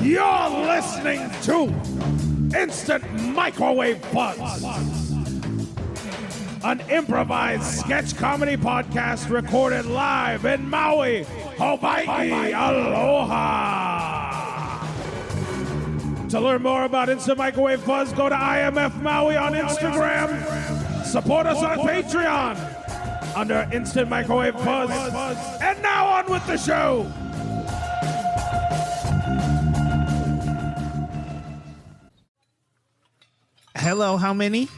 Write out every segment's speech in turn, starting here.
You're listening to Instant Microwave Fuzz, an improvised sketch comedy podcast recorded live in Maui, Hawaii. Aloha. To learn more about Instant Microwave Fuzz, go to IMF Maui on Instagram. Support us on Patreon under Instant Microwave Fuzz. And now on with the show. Hello, how many?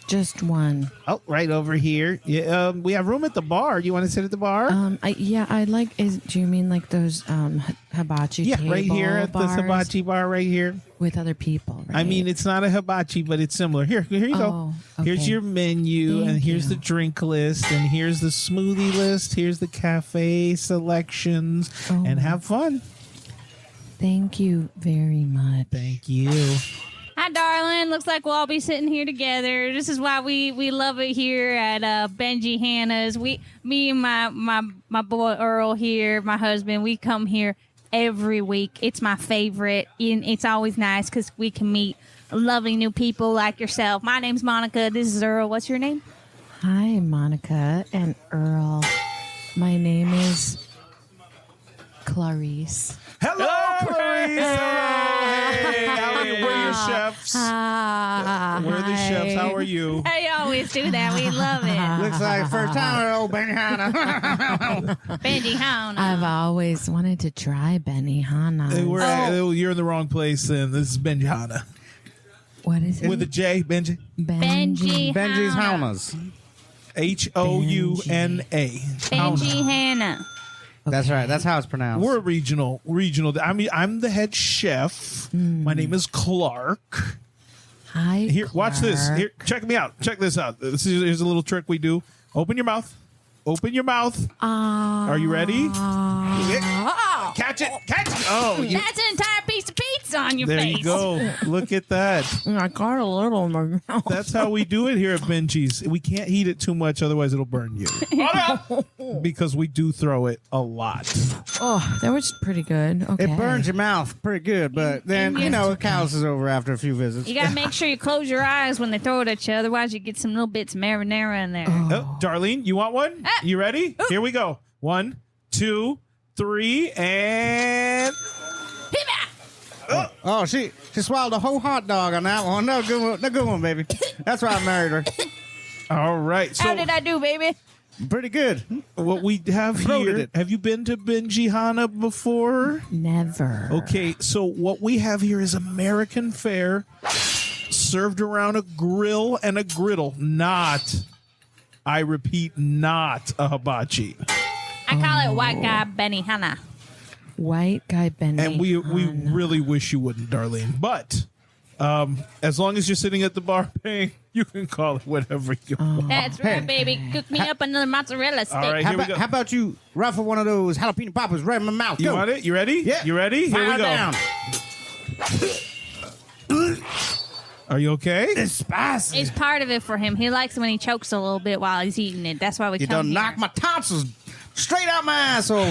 Just one. Oh, right over here. Yeah, we have room at the bar. You want to sit at the bar? I like. Do you mean like those hibachi? Yeah, table right here at the bars hibachi bar, right here. with other people. Right? I mean, it's not a hibachi, but it's similar. Here you go. Okay. Here's your menu, Thank and here's you. the drink list, and here's the smoothie list. Here's the cafe selections, and have fun. Thank you very much. Thank you. Hi, darling. Looks like we'll all be sitting here together. This is why we love it here at Benji Hannah's. Me and my boy Earl here, my husband, we come here every week. It's my favorite, and it's always nice because we can meet lovely new people like yourself. My name's Monica. This is Earl. What's your name? Hi, Monica and Earl. My name is Clarice. Hello, Clarice. Hey, how are you? We're your chefs. We're the chefs. How are you? I always do that. We love it. Looks like first time old Benihana. Benji Hannah. I've always wanted to try Benihana. You're in the wrong place, and this is Benjihana. What is it? With a J, Benji. Benji Benji's Hannah. Haunas. Houna. Benji Hannah. That's right. That's how it's pronounced. We're regional. I mean, I'm the head chef. My name is Clark. Hi, Here, watch this. Clark. Here, check me out. Check this out. Here's a little trick we do. Open your mouth. Open your mouth. Are you ready? Catch it. Catch it. Oh, That's an entire piece of pizza on your there face. you go. Look at that. I got a little in my mouth. That's how we do it here at Benji's. We can't heat it too much, otherwise it'll burn you. Because we do throw it a lot. Oh, that was pretty good. Okay. It burns your mouth pretty good, but then, it calluses over after a few visits. You gotta make sure you close your eyes when they throw it at you, otherwise you get some little bits of marinara in there. Oh, Darlene, you want one? You ready? Here we go. 1, 2, 3, and... Oh, she swallowed a whole hot dog on that one. No good one, baby. That's why I married her. All right. So How did I do, baby? Pretty good. what we have Throated here... it. Have you been to Benjihana before? Never. Okay, so what we have here is American fare served around a grill and a griddle. Not, I repeat, not a hibachi. I call it white guy Benihana. White guy Benny. And we really wish you wouldn't, Darlene. But as long as you're sitting at the bar paying, you can call it whatever you want. That's right, baby. Cook me up another mozzarella stick. All right, How here we go. about you ruffle one of those jalapeno poppers right in my mouth? You Go. want it? You ready? Yeah. You ready? Here we Fire go. down. Are you okay? It's spicy. It's part of it for him. He likes when he chokes a little bit while he's eating it. That's why we You come done here. knocked my tonsils straight out my asshole.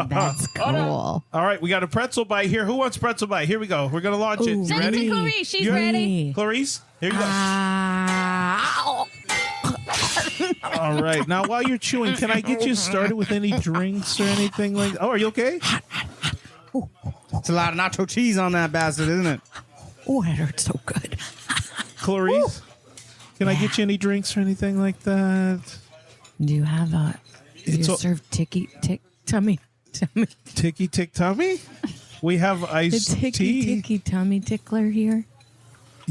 That's cool. All right, we got a pretzel bite here. Who wants pretzel bite? Here we go. We're going to launch it. You Send it ready? to Clarice. She's You ready. Clarice, here you go. Ah. All right. Now, while you're chewing, can I get you started with any drinks or anything like that? Oh, are you okay? It's a lot of nacho cheese on that bastard, isn't it? Oh, that hurts so good. Clarice, can I get you any drinks or anything like that? Do you have do It's you a- serve tummy? Ticky Tick Tummy? We have The iced tea. ticky tummy tickler here?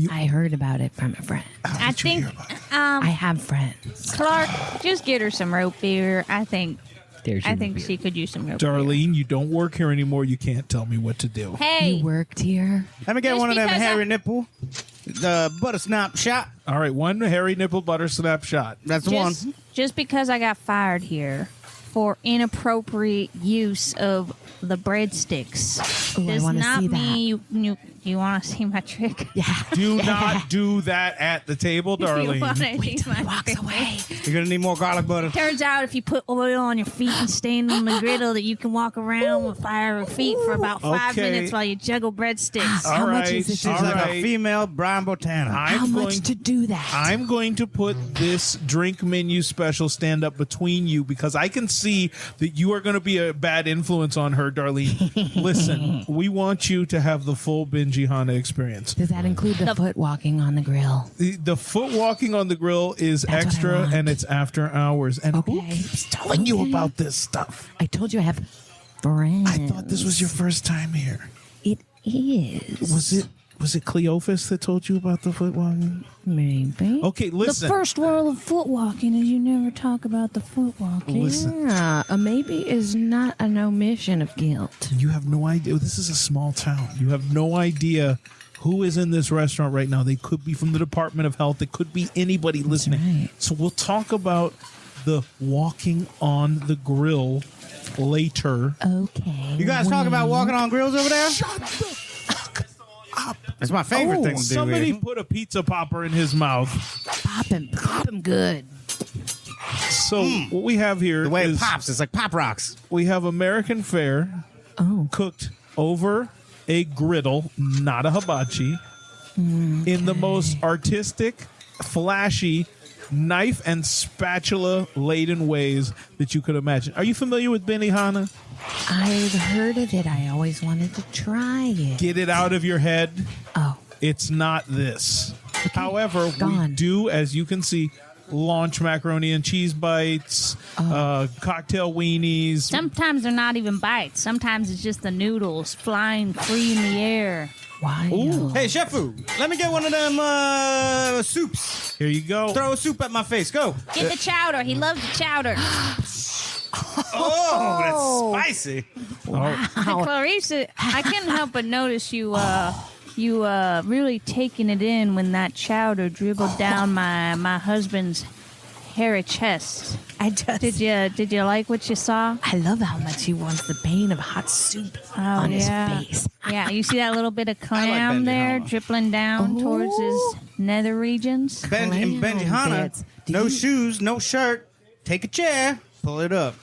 I heard about it from a friend. I think, I have friends. Clark, just get her some root beer. I think There's she could use some root beer. Darlene, you don't work here anymore. You can't tell me what to do. Hey, You worked here? Let me get Just one of them because hairy I- nipple, the butter snap shot. All right, one hairy nipple butter snap shot. That's the one. just because I got fired here for inappropriate use of the breadsticks Ooh, I does wanna not see mean you You want to see my trick? Yeah. Do not do that at the table, You darling. wanna see Wait till my he walks trick? away. You're gonna need more garlic butter. Turns out if you put oil on your feet and stand on the griddle, that you can walk around with fire feet for about 5 Okay. minutes while you juggle breadsticks. How much right, is it? She's all like right. a female Brian Botana. How much to do that? I'm going to put this drink menu special stand up between you because I can see that you are going to be a bad influence on her, Darlene. Listen, we want you to have the full Benjihana experience. Does that include the foot walking on the grill? The foot walking on the grill is That's what I extra want. and it's after hours. And who Okay. keeps telling you about this stuff? I told you I have friends. I thought this was your first time here. It is. Was it Cleophas that told you about the foot walking? Maybe. Okay, listen. The first rule of foot walking is you never talk about the foot walking. Listen. Yeah, a maybe is not an omission of guilt. You have no idea. This is a small town. You have no idea who is in this restaurant right now. They could be from the Department of Health. It could be anybody listening. right. So we'll talk about the walking on the grill later. Okay. You guys talk about walking on grills over there? It's my favorite thing to do. Somebody here. put a pizza popper in his mouth. Pop him good. So what we have here The way it is pops, it's like Pop Rocks. we have American fare Oh. cooked over a griddle, not a hibachi, in the most artistic, flashy, knife and spatula laden ways that you could imagine. Are you familiar with Benihana? I've heard of it. I always wanted to try it. Get it out of your head. Oh. It's not this. However, we gone. do, as you can see, launch macaroni and cheese bites, cocktail weenies. Sometimes they're not even bites. Sometimes it's just the noodles flying free in the air. Wild. Hey, Chef Fu, let me get one of them soups. Here you go. Throw a soup at my face. Go. Get the chowder. He loves the chowder. Oh, that's spicy. Clarissa, I couldn't help but notice you really taking it in when that chowder dribbled down my husband's hairy chest. I just. Did you like what you saw? I love how much he wants the pain of hot soup Oh, on yeah. his face. Yeah, you see that little bit of clam there Benjihana. dribbling down towards his nether regions? In Clam Benjihana, bits. Did no you- shoes, no shirt. Take a chair, pull it up.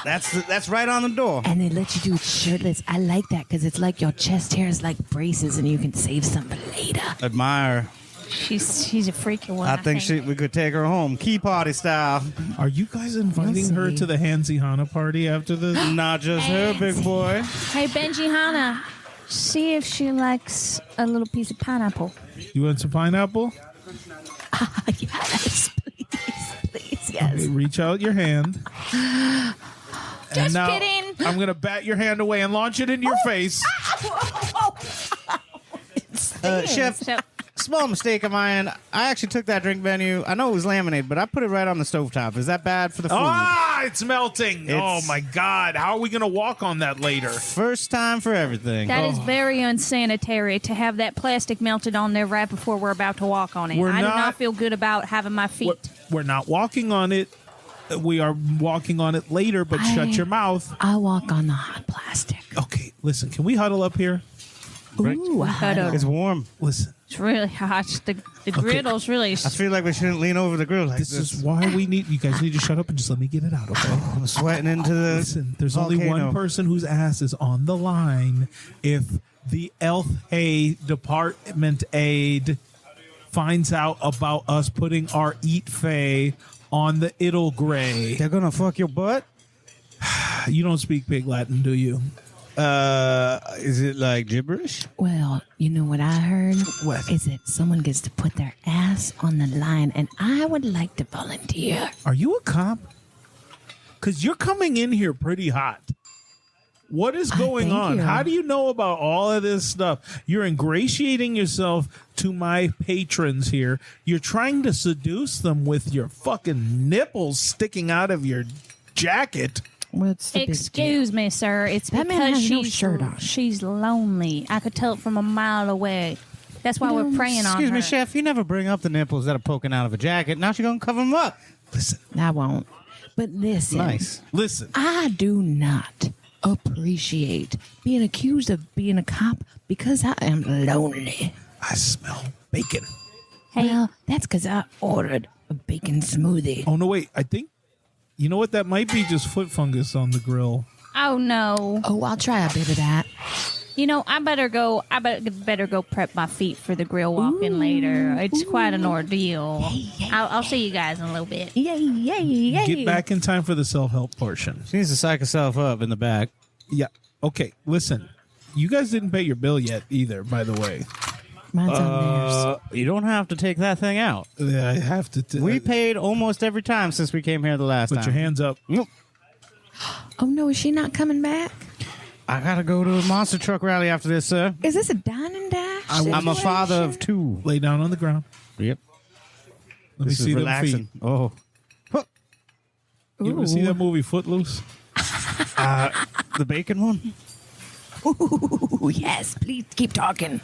That's right on the door. And they let you do it shirtless. I like that because it's like your chest hair is like braces and you can save some for later. Admire. She's a freaky one. I think we could take her home, key party style. Are you guys inviting We'll her see. to the Hanzihana party after this? Not just her, big boy. Hey, Benjihana, see if she likes a little piece of pineapple. You want some pineapple? Yes, please, yes. Okay, reach out your hand. Just now, kidding. I'm going to bat your hand away and launch it into your face. Chef, So, small mistake of mine. I actually took that drink menu. I know it was laminated, but I put it right on the stovetop. Is that bad for the food? Ah, it's melting. Oh, It's- my God. How are we going to walk on that later? First time for everything. that is very unsanitary to have that plastic melted on there right before we're about to walk on it. We're I do not- not feel good about having my feet. We're not walking on it. We are walking on it later, but shut your mouth. I'll walk on the hot plastic. Okay, listen. Can we huddle up here? Ooh, a huddle. It's warm. Listen. It's really hot. The griddle's really. I feel like we shouldn't lean over the grill like This this. is why we need. You guys need to shut up and just let me get it out, okay? I'm sweating into the. Listen, there's only volcano. one person whose ass is on the line if the Elf-Hay department aide finds out about us putting our Eat Fay on the Ittle Gray. They're gonna fuck your butt. You don't speak Pig Latin, do you? Is it like gibberish? Well, you know what I heard? What? Is that someone gets to put their ass on the line, and I would like to volunteer. Are you a cop? Because you're coming in here pretty hot. What is going thank on? you. How do you know about all of this stuff? You're ingratiating yourself to my patrons here. You're trying to seduce them with your fucking nipples sticking out of your jacket. What's the big deal? Excuse me, sir. It's That man because has no she's shirt on. she's lonely. I could tell it from a mile away. That's why we're praying on her. Excuse me, chef. You never bring up the nipples that are poking out of a jacket. Now she's gonna cover them up. Listen, I won't. But listen. Nice. listen. I do not appreciate being accused of being a cop because I am lonely. I smell bacon. Hey. Well, that's because I ordered a bacon smoothie. Oh, no, wait. I think, you know what? That might be just foot fungus on the grill. Oh no. Oh, I'll try a bit of that. You know, I better go prep my feet for the grill walk-in later. It's quite an ordeal. I'll see you guys in a little bit. Yay, yay, yay. Get back in time for the self-help portion. She needs to psych herself up in the back. Yeah. Okay, listen. You guys didn't pay your bill yet either, by the way. Mine's on theirs. You don't have to take that thing out. I have to... We paid almost every time since we came here the last time. Put your hands up. Nope. Oh, no, is she not coming back? I gotta go to a monster truck rally after this, sir. Is this a dine and dash? I'm a father of two. Lay down on the ground. Yep. Let This me see is them relaxing. feet. Oh. Huh. You ever see that movie Footloose? The bacon one? Ooh, yes, please keep talking.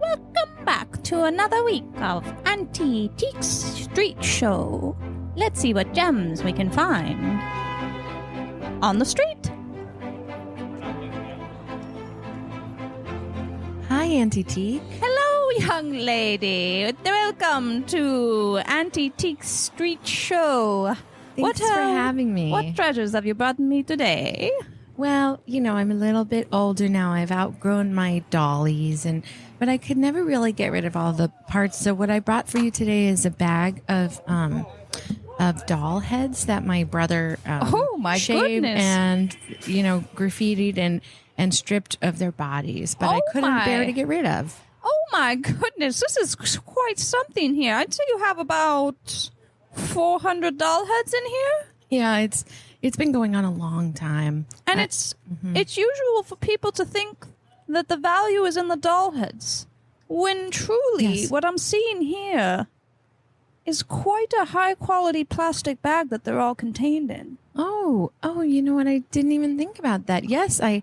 Welcome back to another week of Auntie Teak's Street Show. Let's see what gems we can find on the street. Hi, Auntie Teak. Hello, young lady. Welcome to Auntie Teak's Street Show. Thanks for having me. What treasures have you brought me today? Well, you know, I'm a little bit older now. I've outgrown my dollies, but I could never really get rid of all the parts. So what I brought for you today is a bag of doll heads that my brother Oh, my shaved goodness. and graffitied and stripped of their bodies, but I Oh, couldn't my. bear to get rid of. Oh my goodness, this is quite something here. I'd say you have about 400 doll heads in here. Yeah, it's been going on a long time. And it's usual for people to think that the value is in the doll heads, when truly Yes. what I'm seeing here is quite a high quality plastic bag that they're all contained in. Oh, you know what? I didn't even think about that. Yes, I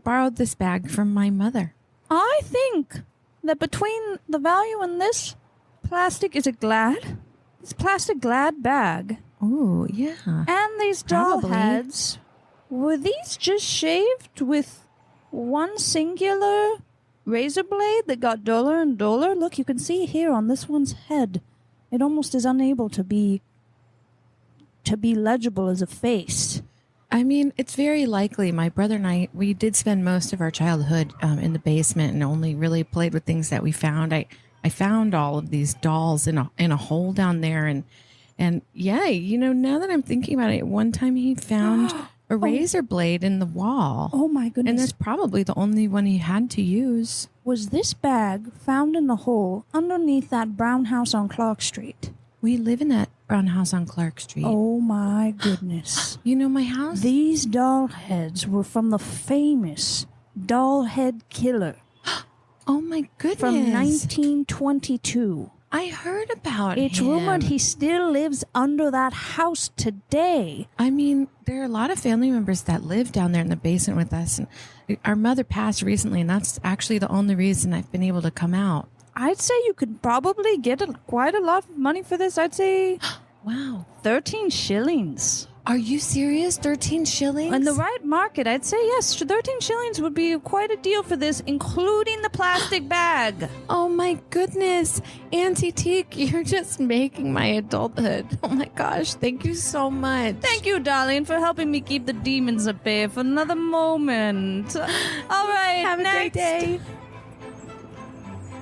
borrowed this bag from my mother. I think that between the value in this plastic, is it Glad? This plastic Glad bag Oh, yeah. and these doll Probably. heads, were these just shaved with one singular razor blade that got duller and duller? Look, you can see here on this one's head, it almost is unable to be legible as a face. I mean, it's very likely. My brother and I, we did spend most of our childhood in the basement and only really played with things that we found. I found all of these dolls in a hole down there, and yeah, you know, now that I'm thinking about it, one time he found a razor blade in the wall. Oh my And goodness. that's probably the only one he had to use. Was this bag found in the hole underneath that brown house on Clark Street? We live in that brown house on Clark Street. Oh my goodness. You know my house? These doll heads were from the famous doll head killer Oh my goodness. from 1922. I heard about It's him. rumored he still lives under that house today. I mean, there are a lot of family members that live down there in the basement with us. And our mother passed recently, and that's actually the only reason I've been able to come out. I'd say you could probably get quite a lot of money for this. I'd say Wow. 13 shillings. Are you serious? 13 shillings? In the right market, I'd say yes. 13 shillings would be quite a deal for this, including the plastic bag. Oh my goodness. Auntie Teak, you're just making my adulthood. Oh my gosh. Thank you so much. Thank you, darling, for helping me keep the demons at bay for another moment. All right, Have a next. great day.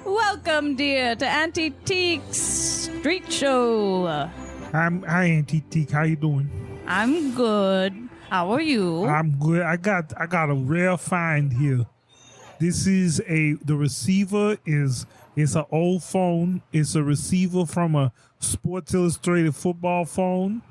Welcome, dear, to Auntie Teak's Street Show. Hi, Auntie Teak. How you doing? I'm good. How are you? I'm good. I got a rare find here. This is the receiver it's an old phone. It's a receiver from a Sports Illustrated football phone.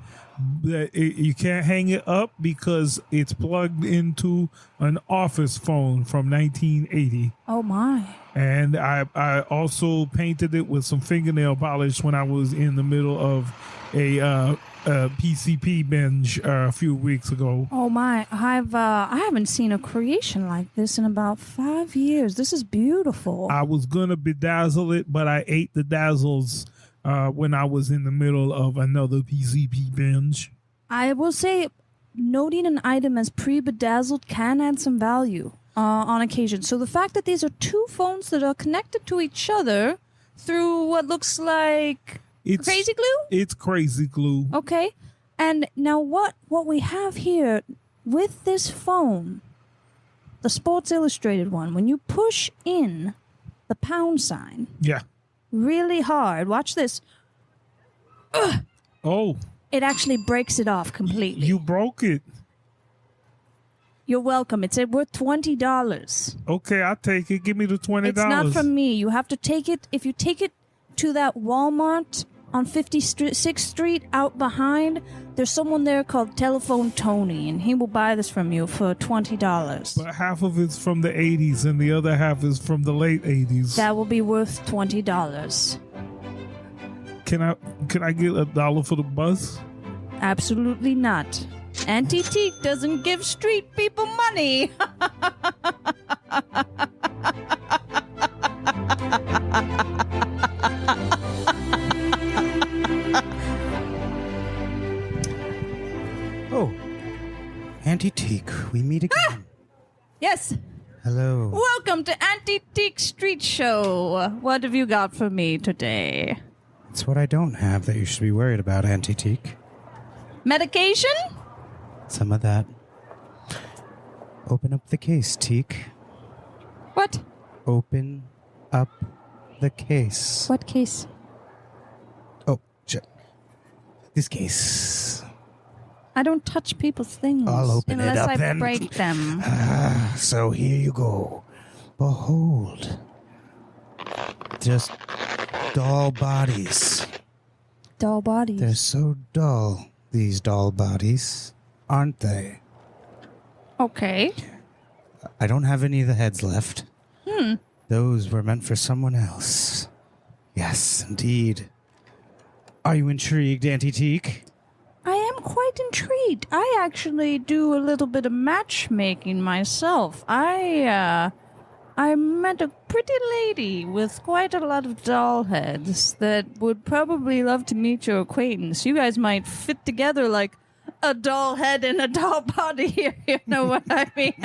You can't hang it up because it's plugged into an office phone from 1980. Oh, my. And I also painted it with some fingernail polish when I was in the middle of a PCP binge a few weeks ago. Oh my! I haven't seen a creation like this in about 5 years. This is beautiful. I was gonna bedazzle it, but I ate the dazzles when I was in the middle of another PCP binge. I will say, noting an item as pre-bedazzled can add some value on occasion. So the fact that these are two phones that are connected to each other through what looks like crazy glue? It's crazy glue. Okay. And now what we have here with this phone, the Sports Illustrated one, when you push in the pound sign Yeah. really hard, watch this, Oh, it actually breaks it off completely. you broke it. You're welcome. It's worth $20. Okay, I'll take it. Give me the $20. It's not from me. You have to take it. If you take it to that Walmart on 56th Street out behind, there's someone there called Telephone Tony, and he will buy this from you for $20. But half of it's from the 80s and the other half is from the late 80s. That will be worth $20. Can I get $1 for the buzz? Absolutely not. Auntie Teak doesn't give street people money. Oh, Auntie Teak, we meet again. Yes. Hello. Welcome to Auntie Teak Street Show. What have you got for me today? It's what I don't have that you should be worried about, Auntie Teak. Medication? Some of that. Open up the case, Teak. What? Open up the case. What case? Oh, shit. This case. I don't touch people's things I'll open it unless up I then. break them. So here you go. Behold. Just doll bodies. Doll bodies. They're so dull, these doll bodies, aren't they? Okay. I don't have any of the heads left. Those were meant for someone else. Yes, indeed. Are you intrigued, Auntie Teak? I am quite intrigued. I actually do a little bit of matchmaking myself. I met a pretty lady with quite a lot of doll heads that would probably love to meet your acquaintance. You guys might fit together like a doll head and a doll body here. You know what I mean?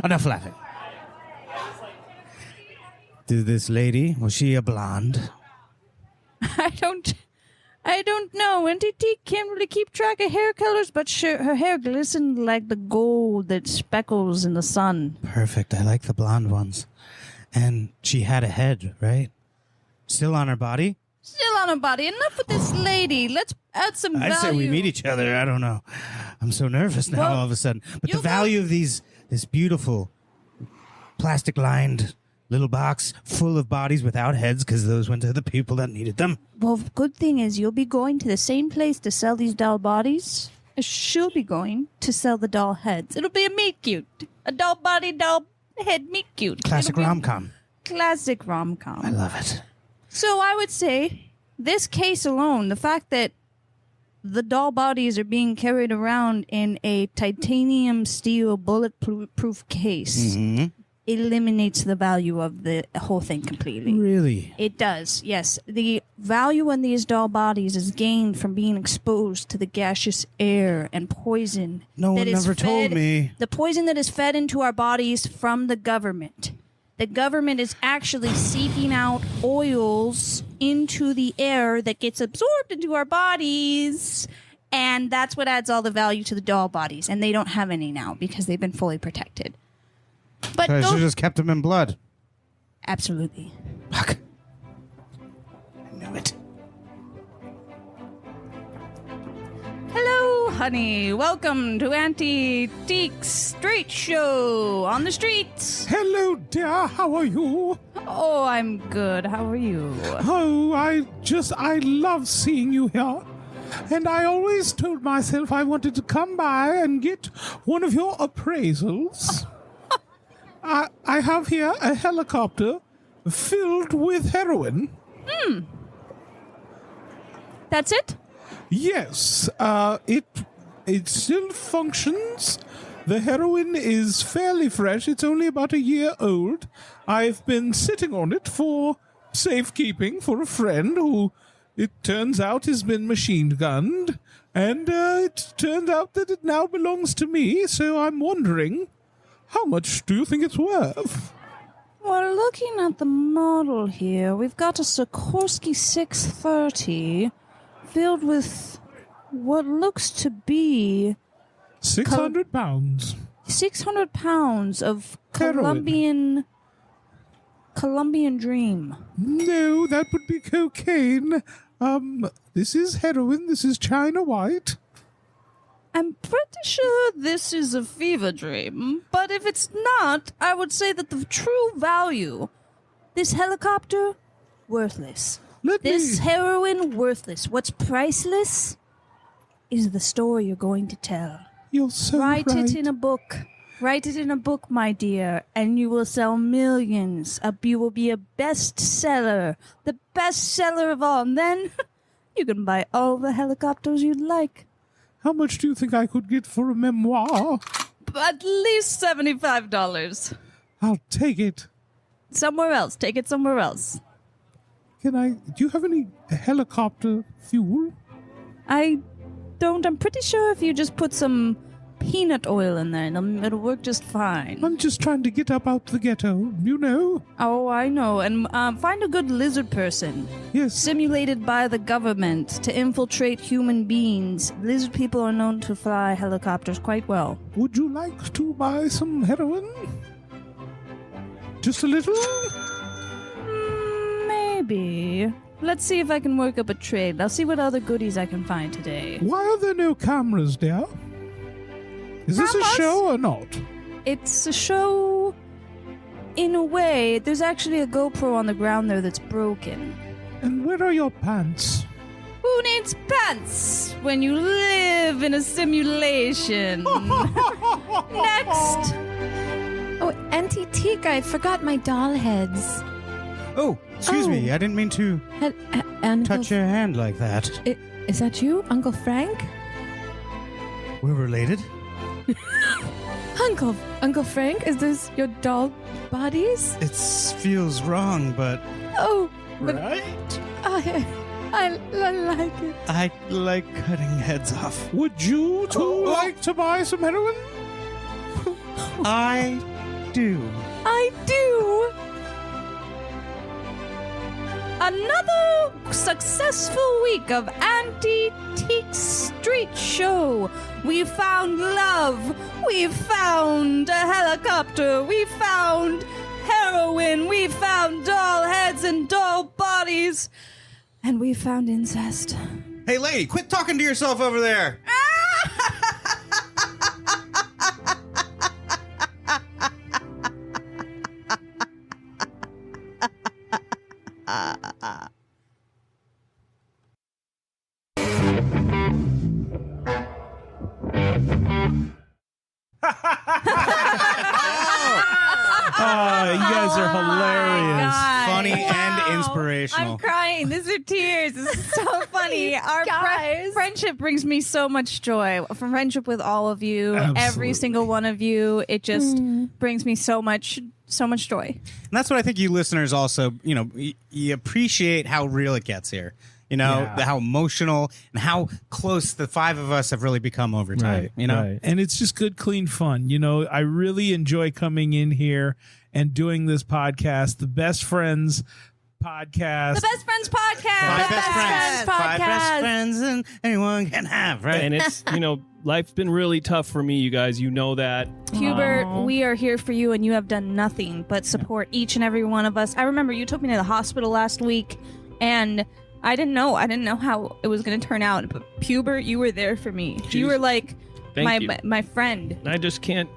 Enough laughing. Did this lady, was she a blonde? I don't know. Auntie Teak can't really keep track of hair colors, but sure, her hair glistened like the gold that speckles in the sun. Perfect. I like the blonde ones. And she had a head, right? Still on her body? Still on her body. Enough with this lady. Let's add some value. I'd say we meet each other. I don't know. I'm so nervous now Well, all of a sudden. But the you'll value of this beautiful plastic-lined little box full of bodies without heads, because those went to the people that needed them. Well, good thing is you'll be going to the same place to sell these doll bodies as she'll be going to sell the doll heads. It'll be a meet cute. A doll body, doll head meet cute. Classic It'll be rom-com. Classic rom-com. I love it. So I would say this case alone, the fact that the doll bodies are being carried around in a titanium steel bulletproof case eliminates the value of the whole thing completely. Really? It does, yes. The value in these doll bodies is gained from being exposed to the gaseous air and poison. No one that is ever told me. The poison that is fed into our bodies from the government. The government is actually seeping out oils into the air that gets absorbed into our bodies. And that's what adds all the value to the doll bodies. And they don't have any now because they've been fully protected. But I should those- have just kept them in blood. Absolutely. Fuck. I knew it. Hello, honey. Welcome to Auntie Teak's Street Show on the streets. Hello, dear. How are you? Oh, I'm good. How are you? Oh, I love seeing you here. And I always told myself I wanted to come by and get one of your appraisals. I have here a helicopter filled with heroin. That's it? Yes, it still functions. The heroin is fairly fresh. It's only about a year old. I've been sitting on it for safekeeping for a friend who, it turns out, has been machine gunned. And it turned out that it now belongs to me, so I'm wondering, how much do you think it's worth? Well, looking at the model here, we've got a Sikorsky 630 filled with what looks to be 600 pounds. 600 pounds of Heroin. Colombian dream. No, that would be cocaine. This is heroin. This is China White. I'm pretty sure this is a fever dream, but if it's not, I would say that the true value, this helicopter, worthless. This heroin, worthless. What's priceless is the story you're going to tell. You're so right. Write it in a book. Write it in a book, my dear, and you will sell millions. You will be a bestseller, the best seller of all. And then you can buy all the helicopters you'd like. How much do you think I could get for a memoir? At least $75. I'll take it. Somewhere else. Take it somewhere else. Do you have any helicopter fuel? I don't. I'm pretty sure if you just put some peanut oil in there, it'll work just fine. I'm just trying to get up out the ghetto, you know? Oh, I know. And find a good lizard person. Yes. Simulated by the government to infiltrate human beings. Lizard people are known to fly helicopters quite well. Would you like to buy some heroin? Just a little? Maybe. Let's see if I can work up a trade. I'll see what other goodies I can find today. Why are there no cameras, dear? Is this a show or not? It's a show in a way. There's actually a GoPro on the ground there that's broken. And where are your pants? Who needs pants when you live in a simulation? Next! Oh, Auntie Teak, I forgot my doll heads. Oh, excuse me. I didn't mean to touch your hand like that. Is that you, Uncle Frank? We're related? Uncle Frank, is this your doll bodies? It feels wrong, but... Oh, but right? I like it. I like cutting heads off. Would you two like to buy some heroin? I do. I do. Another successful week of Auntie Teak's Street Show. We found love. We found a helicopter. We found heroin. We found doll heads and doll bodies. And we found incest. Hey, lady, quit talking to yourself over there. You guys are hilarious. Funny and inspirational. I'm crying. These are tears. This is so funny. Our Guys. friendship brings me so much joy. Friendship with all of you, Absolutely. every single one of you. It just brings me so much joy. And that's what I think you listeners also, you appreciate how real it gets here. How emotional and how close the five of us have really become over time. Right. And it's just good, clean fun. I really enjoy coming in here and doing this podcast, the Best Friends podcast. The Best Friends podcast. Five The best friends. Five best friends and anyone can have, right? And it's, life's been really tough for me, you guys. You know that. Hubert, we are here for you, and you have done nothing but support each and every one of us. I remember you took me to the hospital last week, and I didn't know how it was going to turn out. But Hubert, you were there for me. Jeez. You were like Thank you. my friend. I just can't.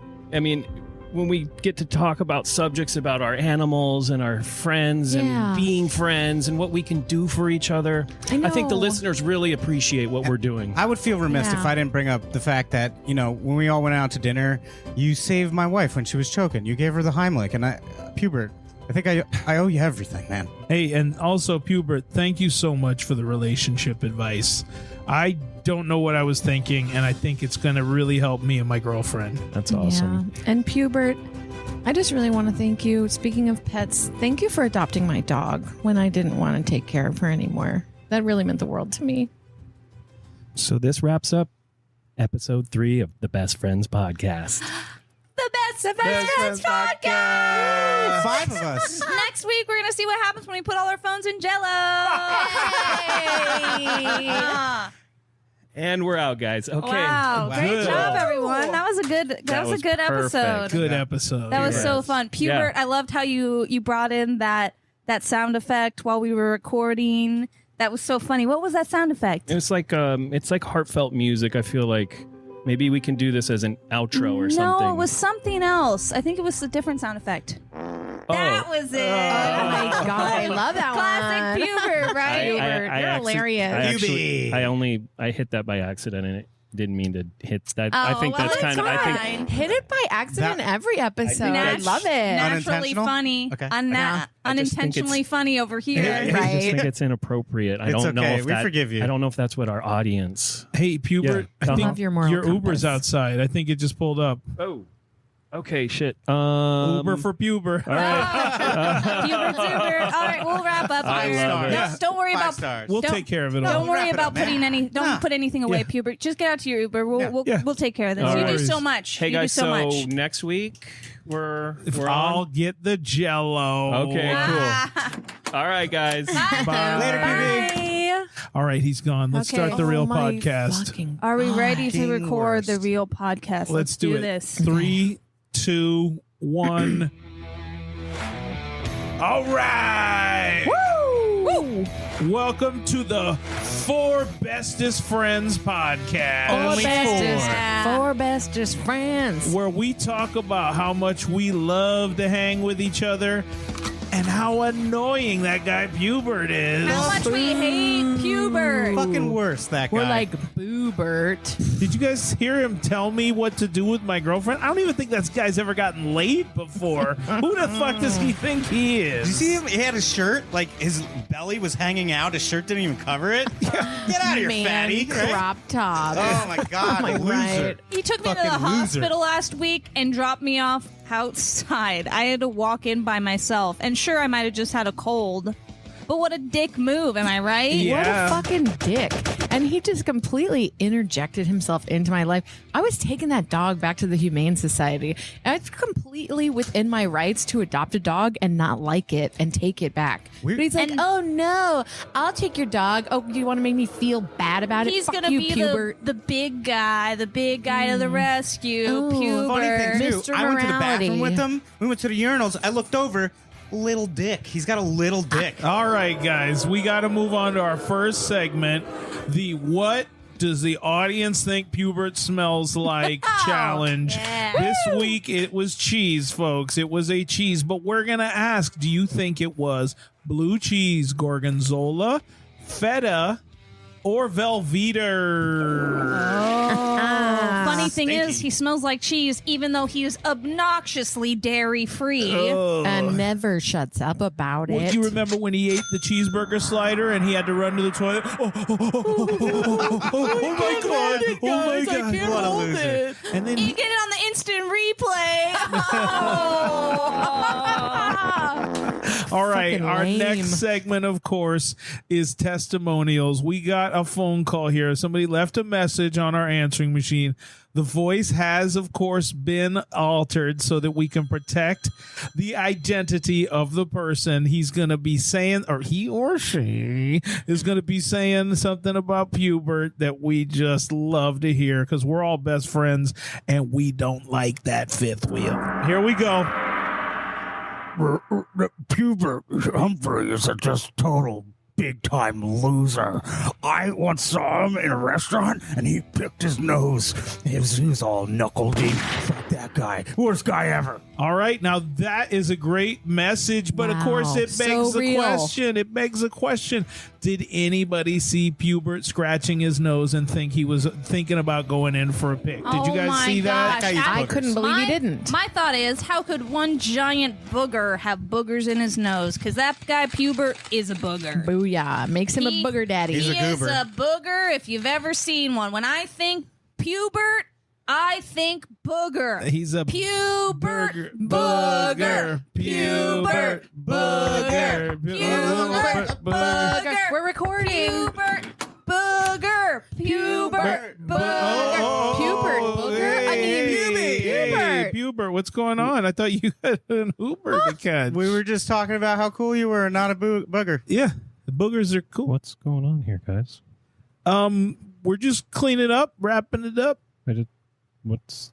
When we get to talk about subjects about our animals and our friends and being friends and what we can do for each other, I think the listeners really appreciate what we're doing. I would feel remiss if I didn't bring up the fact that, when we all went out to dinner, you saved my wife when she was choking. You gave her the Heimlich. And Hubert, I think I owe you everything, man. Hey, and also, Pubert, thank you so much for the relationship advice. I don't know what I was thinking, and I think it's going to really help me and my girlfriend. That's awesome. Yeah. And Pubert, I just really want to thank you. Speaking of pets, thank you for adopting my dog when I didn't want to take care of her anymore. That really meant the world to me. So this wraps up episode 3 of the Best Friends podcast. The Best Friends podcast. 5 of us. Next week, we're going to see what happens when we put all our phones in Jell-O. And we're out, guys. Okay. Wow. Great Good. job, everyone. That was a good perfect. episode. Good episode. That was Yes. so fun. Pubert, I loved how you brought in that sound effect while we were recording. That was so funny. What was that sound effect? It's like heartfelt music. I feel like maybe we can do this as an outro or something. No, it was something else. I think it was a different sound effect. That was it. Oh my God, I love that Classic one. Pubert, right? You're hilarious. I hit that by accident and it didn't mean to hit that. Oh, I think well, that's it's kind of. I think fine. Hit it by accident every episode. I love it. Naturally Unintentional? funny. Okay. Unna- I just think unintentionally funny over here. I just Right. think it's inappropriate. I It's don't know okay. if We that. forgive you. I don't know if that's what our audience. Hey, Pubert, Yeah. I think Love your moral your Uber's compass. outside. I think it just pulled up. Oh. Okay. Shit. Uber for Puber. All right. Pubert's Uber. All right, we'll wrap up I here. love it. No, don't worry 5 about. stars. We'll Don't- take care of it all. Don't worry wrap it about up, man. Don't put anything away, Pubert. Just get out to your Uber. We'll take care of this. No You do worries. so much. Hey you guys. do so much. Next week we're I'll on. get the Jello. Okay. Cool. All right, guys. Bye. Later, PB. Bye. All right, he's gone. Let's Okay. start the real Oh my podcast. fucking Are we ready to Fucking record the worst. real podcast? Let's do it. this. 3, 2, 1. All right. Woo! Welcome to the 4 Bestest Friends podcast, Only Four bestest friends. where we talk about how much we love to hang with each other and how annoying that guy Pubert is. How much we hate Pubert. Fucking worse, that guy. We're like Boobert. Did you guys hear him tell me what to do with my girlfriend? I don't even think that guy's ever gotten laid before. Who the fuck does he think he is? Did you see him? He had his shirt, like his belly was hanging out. His shirt didn't even cover it. Get out of here, Man, fatty. Right? crop top. Oh my god, my loser. right. He took me to the Fucking loser. hospital last week and dropped me off outside. I had to walk in by myself. And sure, I might have just had a cold. But what a dick move, am I right? Yeah. What a fucking dick. And he just completely interjected himself into my life. I was taking that dog back to the Humane Society. And it's completely within my rights to adopt a dog and not like it and take it back. Weird. But he's like, oh no, I'll take your dog. Oh, you want to make me feel bad about it? He's Fuck gonna you, be Pubert. the big guy to the rescue. Ooh. Pubert. Funny thing too, Mr. I went to the bathroom Morality. with him. We went to the urinals. I looked over. Little dick. He's got a little dick. All right, guys, we got to move on to our first segment, the What Does the Audience Think Pubert Smells Like challenge. yeah. This week it was cheese, folks. It was a cheese, but we're going to ask, do you think it was blue cheese, gorgonzola, feta, or Velveeta? Funny thing is, he smells like cheese, even though he is obnoxiously dairy-free. And never shuts up about Well, it. do you remember when he ate the cheeseburger slider and he had to run to the toilet? Oh my god! Oh my god! What a loser. And then You get it on the instant replay. all right, Fucking our lame. next segment, of course, is testimonials. We got a phone call here. Somebody left a message on our answering machine. The voice has, of course, been altered so that we can protect the identity of the person. He's going to be saying, or he or she is going to be saying something about Pubert that we just love to hear because we're all best friends and we don't like that fifth wheel. Here we go. Pubert Humphrey is a just total big-time loser. I once saw him in a restaurant, and he picked his nose. He was all knuckle deep. Fuck that that guy. Worst guy ever. All right, now that is a great message, but of course it so begs the real. question. It begs the question: did anybody see Pubert scratching his nose and think he was thinking about going in for a pick? Did you Oh guys my see that? gosh. I couldn't believe he didn't. My thought is, how could one giant booger have boogers in his nose? Because that guy Pubert is a booger. Booyah. Makes him He- a booger daddy. He's a He is goober. a booger if you've ever seen one. When I think Pubert, I think booger. He's a Pubert, booger, Pubert, booger, Pubert, booger. We're recording. Pubert, booger, Pubert, booger. Pubert, booger? I mean, Hey, Pubert, what's going on? I thought you had an Uber to catch. We were just talking about how cool you were and not a booger. Yeah, the boogers are cool. What's going on here, guys? We're just cleaning up, wrapping it up. What's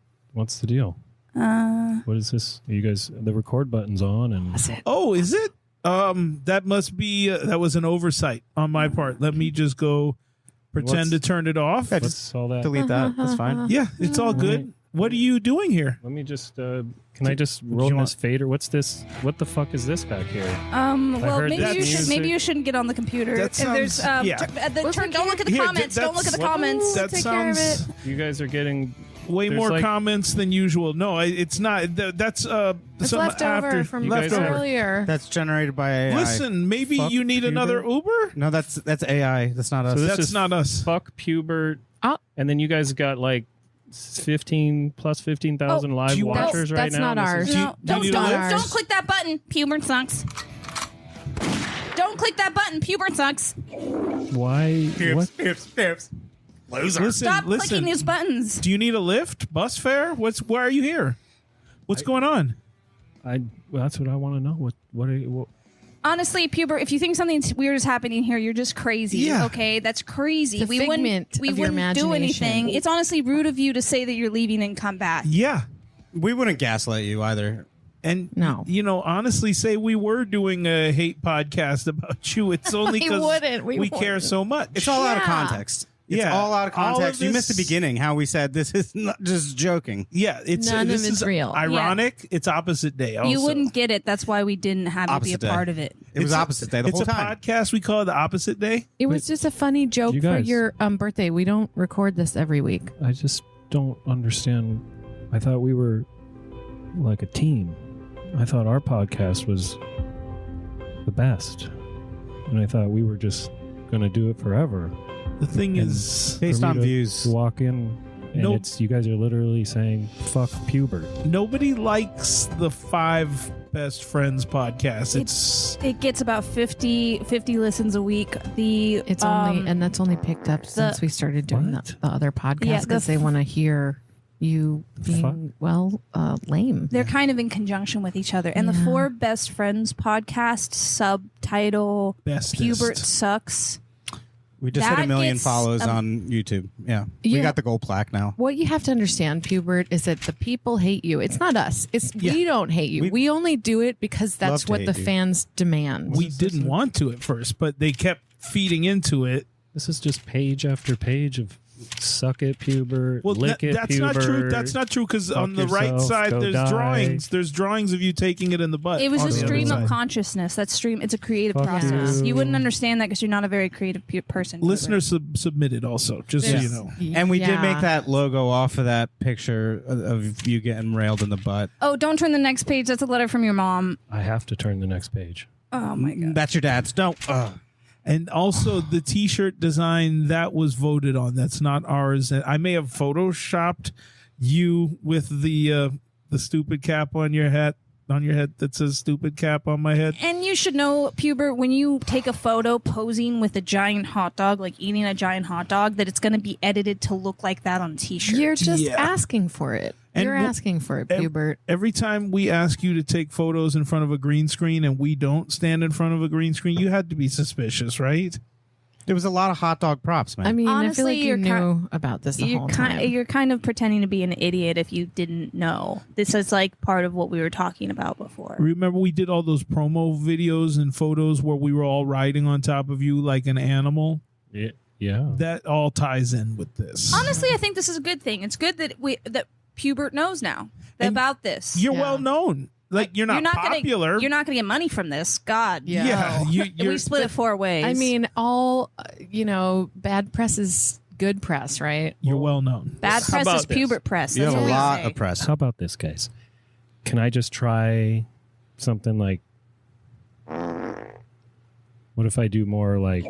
the deal? What is this? Are you guys, the record button's on, and Oh, is it? That must be that was an oversight on my part. Let me just go pretend to turn it off. Yeah, just what's all that? delete that. That's fine. Yeah, it's all good. What are you doing here? Let me just. Can I just roll you this fader? What's this? What the fuck is this back here? Well, heard that music. maybe you shouldn't get on the computer. That If there's, sounds- yeah. don't look at the Here, comments. Don't look at the that's- comments. That Take care of sounds You guys are getting way there's more like- comments than usual. No, it's not. That's It's some left over after from You guys are- earlier. That's generated by AI. Listen, maybe Fuck you need another Uber. No, that's AI. That's not us. So this That's is not us. fuck Pubert, Oh. and then you guys got like 15,000 live do you- watchers right that's now. not This is- ours. No, do you need a don't, lift? don't click that button. Pubert sucks. Don't click that button. Pubert sucks. Why? What? Listen, Stop clicking listen. these buttons. Do you need a lift? Bus fare? Why are you here? What's going on? Well, that's what I want to know. What are you? Honestly, Pubert, if you think something weird is happening here, you're just crazy. Yeah. Okay, that's crazy. It's a we figment wouldn't of your do imagination. anything. It's honestly rude of you to say that you're leaving and come back. Yeah. We wouldn't gaslight you either. And No. Honestly, say we were doing a hate podcast about you. It's only We because wouldn't. We care wouldn't. so much. It's all out of Yeah. context. It's Yeah. all out of All of context. You missed the this- beginning, how we said this is not just joking. Yeah, it's None of this it's is real. ironic. It's opposite day. Also. You wouldn't get it. That's why we didn't have you be a Opposite day. part of it. It was opposite day the it's whole a time. podcast. We call it the opposite day. It was just a funny joke You for guys- your birthday. We don't record this every week. I just don't understand. I thought we were like a team. I thought our podcast was the best, and I thought we were just going to do it forever. The thing And is, Based for me on to views. walk in, and Nope. it's you guys are literally saying "fuck Pubert." nobody likes the 5 Best Friends podcast. It's It gets about 50 listens a week. It's only, and that's only picked up since we started doing What? the other podcast Yeah, because the they want to hear you being lame. they're kind of in conjunction with each other. And the Yeah. 4 Best Friends podcast subtitle bestest. Pubert sucks. We just hit That 1 million gets, follows on YouTube. Yeah. We Yeah. got the gold plaque now. What you have to understand, Pubert, is that the people hate you. It's not us. We don't hate you. We only do it because Love that's to what hate the you. fans demand. We didn't want to at first, but they kept feeding into it. This is just page after page of "suck it, Pubert." Well, lick it, that's not true. Pubert, That's not true because fuck on the right yourself, side, go there's die. drawings. There's drawings of you taking it in the butt. It was on a the other stream of side. consciousness. That stream, it's a creative Fuck process. you. You wouldn't understand that because you're not a very creative person. Listeners submitted also, just so you know. And we did Yeah. make that logo off of that picture of you getting railed in the butt. Oh, don't turn the next page. That's a letter from your mom. I have to turn the next page. Oh my god. That's your dad's. Don't. And also the T-shirt design that was voted on. That's not ours. And I may have photoshopped you with the stupid cap on your head that says "stupid cap" on my head. And you should know, Pubert, when you take a photo posing with a giant hot dog, like eating a giant hot dog, that it's going to be edited to look like that on a t-shirt. You're just Yeah. asking for it. And You're wh- asking for it, ev- Pubert. Every time we ask you to take photos in front of a green screen and we don't stand in front of a green screen, you had to be suspicious, right? There was a lot of hot dog props, man. I mean, I feel Honestly, like you you're knew about this the whole time. You're kind of pretending to be an idiot if you didn't know. This is like part of what we were talking about before. Remember we did all those promo videos and photos where we were all riding on top of you like an animal? Yeah. That all ties in with this. Honestly, I think this is a good thing. It's good that Pubert knows now And about this. You're well known. Like you're not popular. You're not gonna get money from this. God. Yeah. We split it 4 ways. I mean, all bad press is good press, right? You're well known. bad How press about is this? pubert press. You That's have a what we lot say. of press. How about this, guys? Can I just try something like? What if I do more like?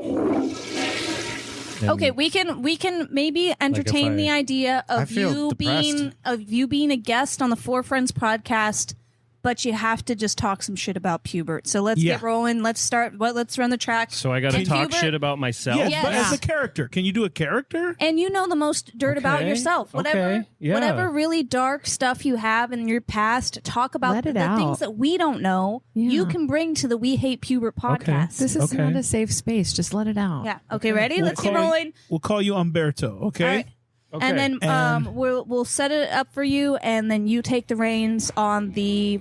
Okay, we can maybe entertain I- the idea I of feel you depressed. being a guest on the Four Friends podcast, but you have to just talk some shit about pubert. So let's get rolling. Let's start. Let's run the track. So I got to Can talk Pubert- shit about myself. Yeah, Yes. but as a character, can you do a character? And you know the most dirt about Okay, yourself. Whatever, okay, yeah. whatever really dark stuff you have in your past, talk about Let the it out. things that we don't know. Yeah. You can bring to the We Hate Pubert podcast. This is Okay. not a safe space. Just let it out. Yeah. Okay. Ready? We'll Let's get call you- rolling. We'll call you Umberto, okay? All right. Okay. And then And- we'll set it up for you, and then you take the reins on the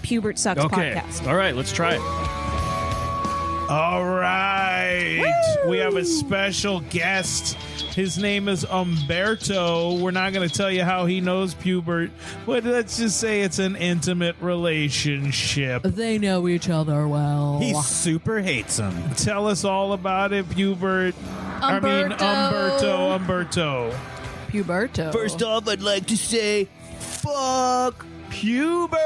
Pubert Sucks Okay. podcast. All right. Let's try it. All right. We have a special guest. His name is Umberto. We're not going to tell you how he knows Pubert, but let's just say it's an intimate relationship. They know each other well. He super hates him. Tell us all about it, Pubert. Umberto. Puberto. First off, I'd like to say, fuck Pubert.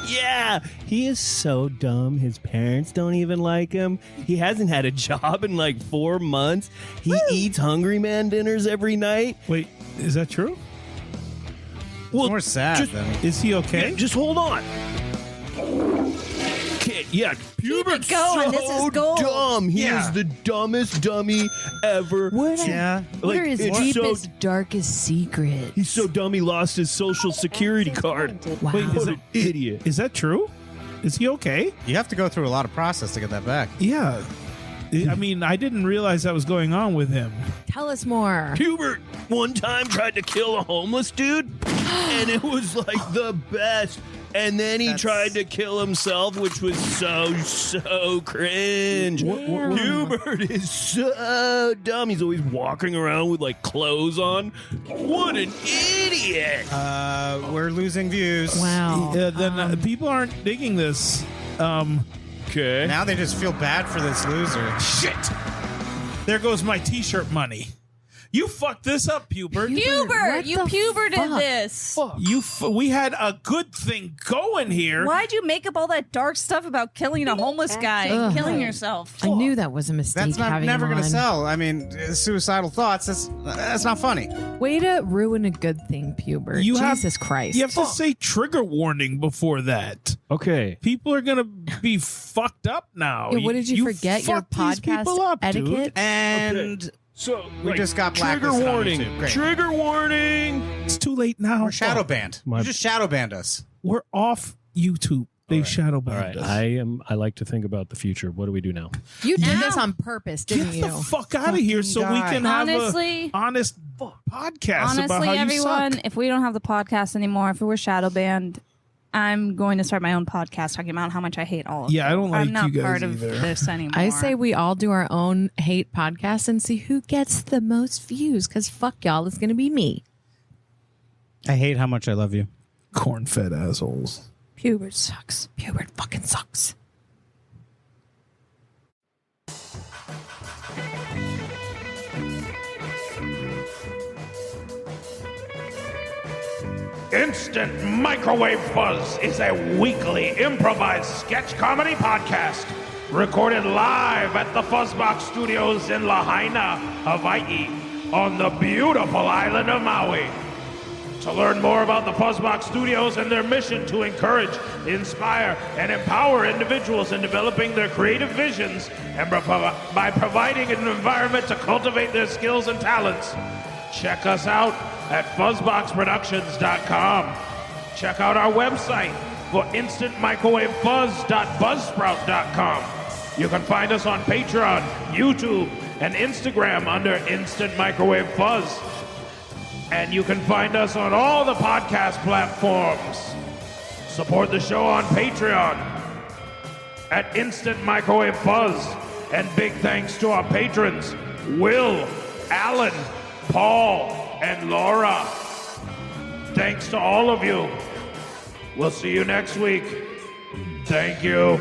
Yeah, he is so dumb. His parents don't even like him. He hasn't had a job in like 4 months. He eats Hungry Man dinners every night. Wait, is that true? It's more sad just- than Is he okay? Yeah, just hold on. Okay, yeah, Pubert's going. so This is gold. dumb. He Yeah. is the dumbest dummy ever. yeah. What are his it's deepest, so- darkest secrets? He's so dumb he lost his social security card. Wow. Wait, What an idiot. Is that true? Is he okay? You have to go through a lot of process to get that back. Yeah. I mean, I didn't realize that was going on with him. Tell us more. Hubert one time tried to kill a homeless dude, and it was like the best. And then he tried to kill himself, which was so cringe. Damn. Hubert is so dumb. He's always walking around with like clothes on. What an idiot! We're losing views. Wow. Then people aren't digging this. Okay. Now they just feel bad for this loser. Shit! There goes my T-shirt money. You fucked this up, Pubert. Pubert, What you the puberted fuck? this. We had a good thing going here. Why'd you make up all that dark stuff about killing a homeless guy and Ugh. killing yourself? I knew that was a mistake. That's not having never him going to on. sell. I mean, suicidal thoughts. That's not funny. Way to ruin a good thing, Pubert. Jesus Christ. You have to say trigger warning before that. Okay. People are gonna be fucked up now. Yeah, what did you forget? Your fucked these people podcast up, dude. etiquette? And So We just got trigger blacklisted on warning. YouTube. Great. Trigger warning. It's too late now. we're shadow banned. My- You just shadow banned us. We're off YouTube. They shadow All banned right. us. I like to think about the future. What do we do now? You did this on purpose, didn't Get you? the fuck out of here so we guy. can have Honestly- a honest podcast about Honestly, how you everyone, suck. if we don't have the podcast anymore, if we're shadow banned, I'm going to start my own podcast talking about how much I hate all of Yeah, I don't like I'm not you guys part either. of this anymore. I say we all do our own hate podcast and see who gets the most views, because fuck y'all, it's going to be me. I hate how much I love you. Corn-fed assholes. Pubert sucks. Pubert fucking sucks. Instant Microwave Fuzz is a weekly improvised sketch comedy podcast recorded live at the Fuzzbox Studios in Lahaina, Hawaii, on the beautiful island of Maui. To learn more about the Fuzzbox Studios and their mission to encourage, inspire, and empower individuals in developing their creative visions and by providing an environment to cultivate their skills and talents, check us out at fuzzboxproductions.com. Check out our website for instantmicrowavefuzz.buzzsprout.com. You can find us on Patreon, YouTube, and Instagram under Instant Microwave Fuzz. And you can find us on all the podcast platforms. Support the show on Patreon at Instant Microwave Fuzz. And big thanks to our patrons, Will, Alan, Paul, and Laura. Thanks to all of you. We'll see you next week. Thank you.